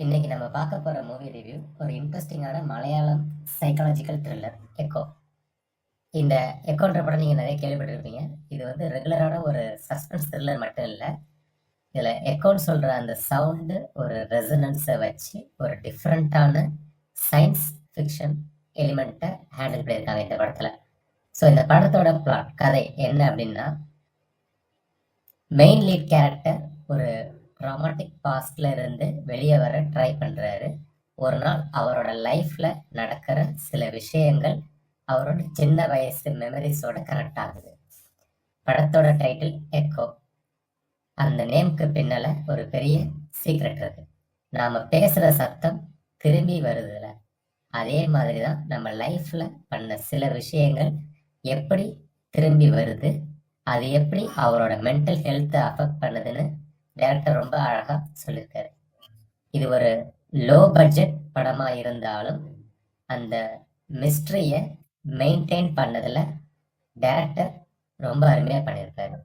இன்னைக்கு நம்ம பார்க்க போற மூவி ரிவ்யூ ஒரு இன்ட்ரெஸ்டிங்கான மலையாளம் சைக்காலஜிக்கல் த்ரில்லர் எக்கோ. இந்த எக்கோன்ற படம் நீங்கள் நிறைய கேள்விப்பட்டிருப்பீங்க. இது வந்து ரெகுலரான ஒரு சஸ்பென்ஸ் த்ரில்லர் மட்டும் இல்லை. இதில் எக்கோன்னு சொல்கிற அந்த சவுண்டு ஒரு ரெசனன்ஸை வச்சு ஒரு டிஃப்ரெண்ட்டான சயின்ஸ் ஃபிக்ஷன் எலிமெண்ட்டை ஹேண்டில் பண்ணியிருக்காங்க இந்த படத்தில். ஸோ இந்த படத்தோட பிளாட் கதை என்ன அப்படின்னா, மெயின் லீட் கேரக்டர் ஒரு ட்ராமாட்டிக் பாஸ்ட்ல இருந்து வெளியே வர ட்ரை பண்றாரு. ஒரு நாள் அவரோட லைஃப்ல நடக்கிற சில விஷயங்கள் அவரோட சின்ன வயசு மெமரிஸோட கனெக்ட் ஆகுது. படத்தோட டைட்டில் எக்கோ. அந்த நேம்க்கு பின்னால ஒரு பெரிய சீக்ரெட் இருக்கு. நாம பேசுற சத்தம் திரும்பி வருதுல, அதே மாதிரிதான் நம்ம லைஃப்ல பண்ண சில விஷயங்கள் எப்படி திரும்பி வருது, அது எப்படி அவரோட மென்டல் ஹெல்த்தை அஃபெக்ட் பண்ணுதுன்னு டைரக்டர் ரொம்ப அழகா சொல்லியிருக்காரு. இது ஒரு லோ பட்ஜெட் படமா இருந்தாலும் அந்த மிஸ்ட்ரியை மெயின்டைன் பண்ணதுல டைரக்டர் ரொம்ப அருமையா பண்ணியிருக்காரு.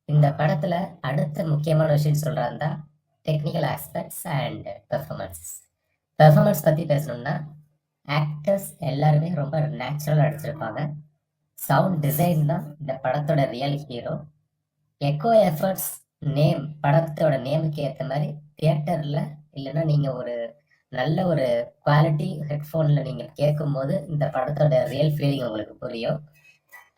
இந்த படத்துல அடுத்த முக்கியமான விஷயம் சொல்றாருந்தா டெக்னிக்கல் ஆஸ்பெக்ட்ஸ் அண்ட் பெர்ஃபார்மன்ஸ் பத்தி பேசணும்னா, ஆக்டர்ஸ் எல்லாருமே ரொம்ப நேச்சுரலா நடிச்சிருப்பாங்க. சவுண்ட் டிசைன் தான் இந்த படத்தோட real hero. Echo efforts name, படத்தோட நேமுக்கு ஏற்ற மாதிரி தியேட்டரில் இல்லைன்னா நீங்கள் ஒரு நல்ல ஒரு குவாலிட்டி ஹெட்ஃபோனில் நீங்கள் கேட்கும்போது இந்த படத்தோட ரியல் ஃபீலிங் உங்களுக்கு புரியும்.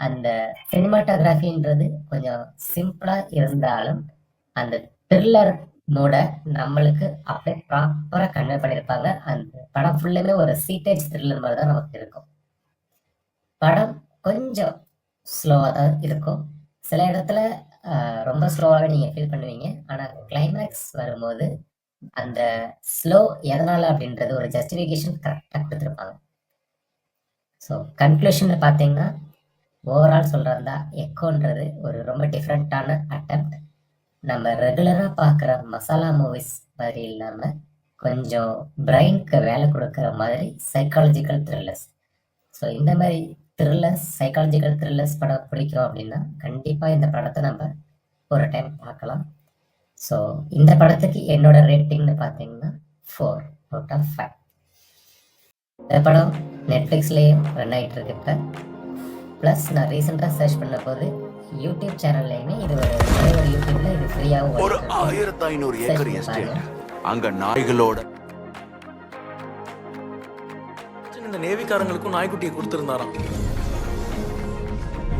அந்த சினிமாட்டோகிராஃபின்றது கொஞ்சம் சிம்பிளாக இருந்தாலும் அந்த த்ரில்லர் மூட நம்மளுக்கு அப்படியே ப்ராப்பராக கன்வே பண்ணியிருப்பாங்க. அந்த படம் ஃபுல்லுமே ஒரு சீட்டேஜ் த்ரில்லர் மாதிரி தான் நமக்கு இருக்கும். படம் கொஞ்சம் ஸ்லோவாக தான் இருக்கும். சில இடத்துல ரொம்ப ஸ்லோவாகவே நீங்கள் ஃபீல் பண்ணுவீங்க. ஆனால் கிளைமேக்ஸ் வரும்போது அந்த ஸ்லோ எதனால் அப்படின்றது ஒரு ஜஸ்டிஃபிகேஷன் கரெக்டாக கொடுத்துருப்பாங்க. ஸோ கன்க்ளூஷனில் பார்த்தீங்கன்னா, ஓவரால் சொல்கிறதா எக்கோன்றது ஒரு ரொம்ப டிஃப்ரெண்ட்டான அட்டெம்ப்ட். நம்ம ரெகுலராக பார்க்குற மசாலா மூவிஸ் மாதிரி இல்லாமல் கொஞ்சம் பிரெயினுக்கு வேலை கொடுக்குற மாதிரி சைக்காலஜிக்கல் த்ரில்லர்ஸ். ஸோ இந்த மாதிரி த்ரில்லர்ஸ், சைக்காலஜிக்கல் த்ரில்லர்ஸ் படம் பிடிக்கும் அப்படின்னா கண்டிப்பாக இந்த படத்தை நம்ம ஒரு டைம் பார்க்கலாம். ஸோ இந்த படத்துக்கு என்னோட ரேட்டிங்னு பார்த்தீங்கன்னா 4/5. இந்த படம் நெட்ஃப்ளிக்ஸ்லேயும் ரன் ஆகிட்டு இருக்கு இப்போ. ப்ளஸ் நான் ரீசெண்டாக சர்ச் பண்ண போது யூடியூப் சேனல்லையுமே இது ஒரு யூடியூப்ல இது ஃப்ரீயாகவும் ஒரு 1500 ஏக்கர் எஸ்டேட். அங்க நாய்களோட இந்த நேவிக்காரங்களுக்கும் நாய்க்குட்டியை கொடுத்திருந்தாராம்.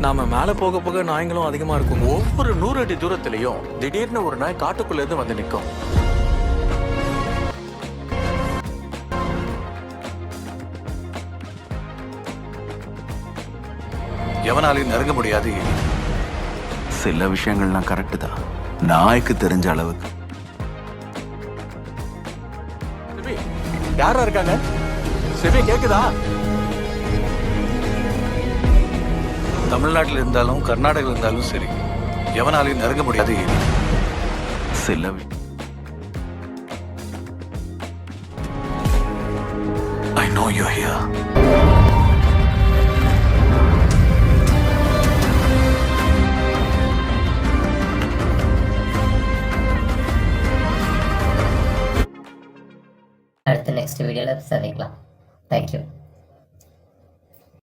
நாம மேல போக போக நாய்களும் அதிகமா இருக்கும். ஒவ்வொரு 100 அடி தூரத்திலையும் திடீர்னு ஒரு நாய் காட்டுக்குள்ள இருந்து வந்து நிற்கும். எவனாலையும் நெருங்க முடியாது. சில விஷயங்கள்லாம் கரெக்ட் தான், நாய்க்கு தெரிஞ்ச அளவுக்கு. யாரா இருக்காங்க? செவி கேக்குதா? தமிழ்நாட்டில் இருந்தாலும் கர்நாடகாவில் இருந்தாலும் சரி, எவனாலையும் நெருங்க முடியாது. சில I know you're here.